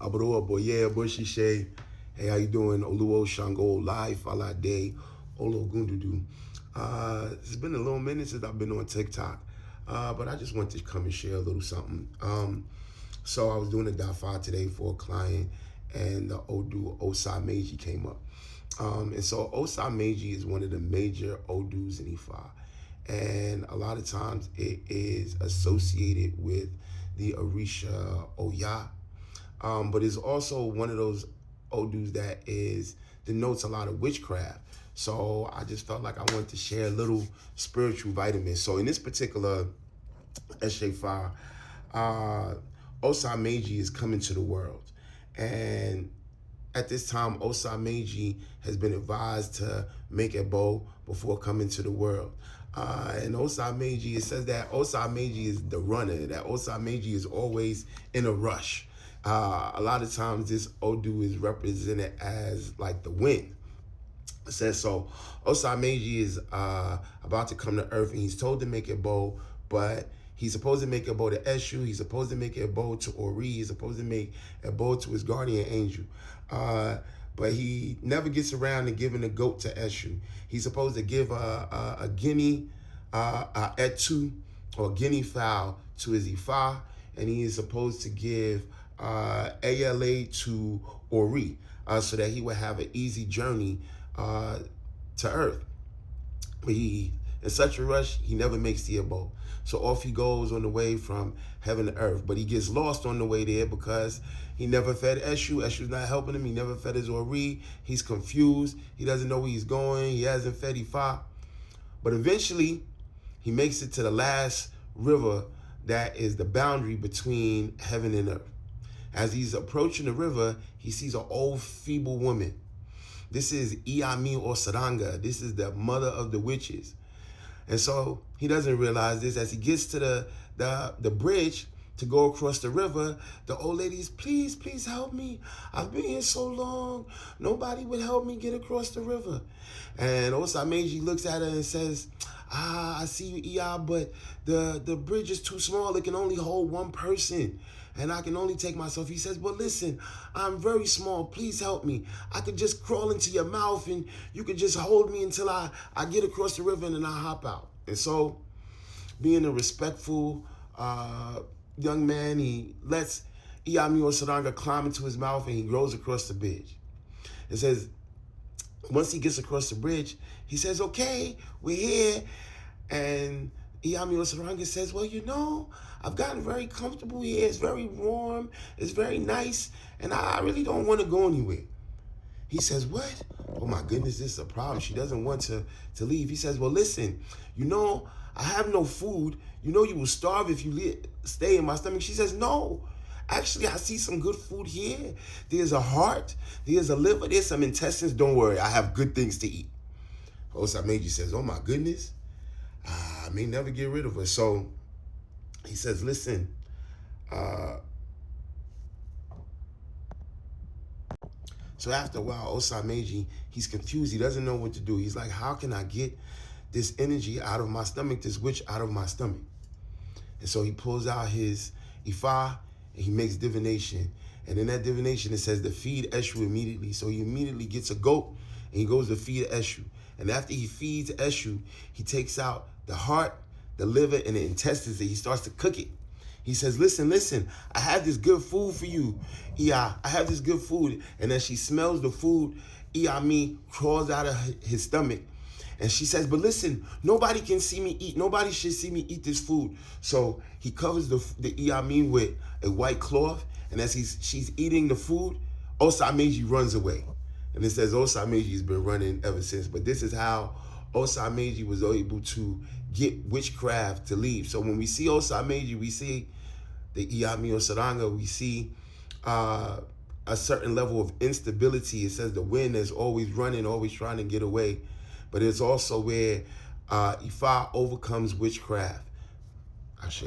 Abroa Boye Bushishe. Hey, how you doing? Oluo Shango, live, Falade, Olo Gundudu. It's been a little minute since I've been on TikTok, but I just wanted to come and share a little something. So I was doing a Dafa today for a client, and the Odu Osa Meji came up. And so Osa Meji is one of the major Odus in Ifa. And a lot of times it is associated with the Orisha Oya. But it's also one of those Odus that denotes a lot of witchcraft. So I just felt like I wanted to share a little spiritual vitamin. So in this particular Eshefa, Osa Meji is coming to the world. And at this time, Osa Meji has been advised to make a bow before coming to the world. And Osa Meji, it says that Osa Meji is the runner, that Osa Meji is always in a rush. A lot of times this Odu is represented as like the wind. It says so Osa Meji is about to come to earth, and he's told to make a bow, but he's supposed to make a bow to Eshu, he's supposed to make a bow to Ori, he's supposed to make a bow to his guardian angel. But he never gets around to giving a goat to Eshu. He's supposed to give a guinea, etu, or guinea fowl to his Ifa, and he is supposed to give ALA to Ori, so that he would have an easy journey to earth. But he, in such a rush, he never makes the bow. So off he goes on the way from heaven to earth. But he gets lost on the way there because he never fed Eshu. Eshu's not helping him. He never fed his Ori. He's confused. He doesn't know where he's going. He hasn't fed Ifa. But eventually, he makes it to the last river that is the boundary between heaven and earth. As he's approaching the river, he sees an old, feeble woman. This is Iyami or Saranga. This is the mother of the witches. And so he doesn't realize this. As he gets to the bridge to go across the river, the old lady's, please help me. I've been here so long. Nobody would help me get across the river. And Osa Meji looks at her and says, I see you, Iya, but the bridge is too small. It can only hold one person, and I can only take myself. He says, but listen, I'm very small. Please help me. I could just crawl into your mouth, and you could just hold me until I get across the river, and then I hop out. And so, being a respectful young man, he lets Iyami or Saranga climb into his mouth, and he goes across the bridge. It says, once he gets across the bridge, he says, okay, we're here. And Iyami or Saranga says, well, you know, I've gotten very comfortable here. It's very warm. It's very nice. And I really don't want to go anywhere. He says, what? Oh, my goodness, this is a problem. She doesn't want to leave. He says, well, listen, you know, I have no food. You know you will starve if you stay in my stomach. She says, no. Actually, I see some good food here. There's a heart. There's a liver. There's some intestines. Don't worry. I have good things to eat. Osa Meji says, oh, my goodness. I may never get rid of her. So he says, listen, so after a while, Osa Meji, he's confused. He doesn't know what to do. He's like, how can I get this energy out of my stomach, this witch out of my stomach? And so he pulls out his Ifa, and he makes divination. And in that divination, it says to feed Eshu immediately. So he immediately gets a goat, and he goes to feed Eshu. And after he feeds Eshu, he takes out the heart, the liver, and the intestines, and he starts to cook it. He says, listen, I have this good food for you. Yeah, I have this good food. And as she smells the food, Iyami crawls out of his stomach. And she says, but listen, nobody can see me eat. Nobody should see me eat this food. So he covers the Iyami with a white cloth. And as she's eating the food, Osa Meji runs away. And it says Osa Meji has been running ever since. But this is how Osa Meji was able to get witchcraft to leave. So when we see Osa Meji, we see the Iyami or Saranga, we see a certain level of instability. It says the wind is always running, always trying to get away. But it's also where Ifa overcomes witchcraft. Ashe.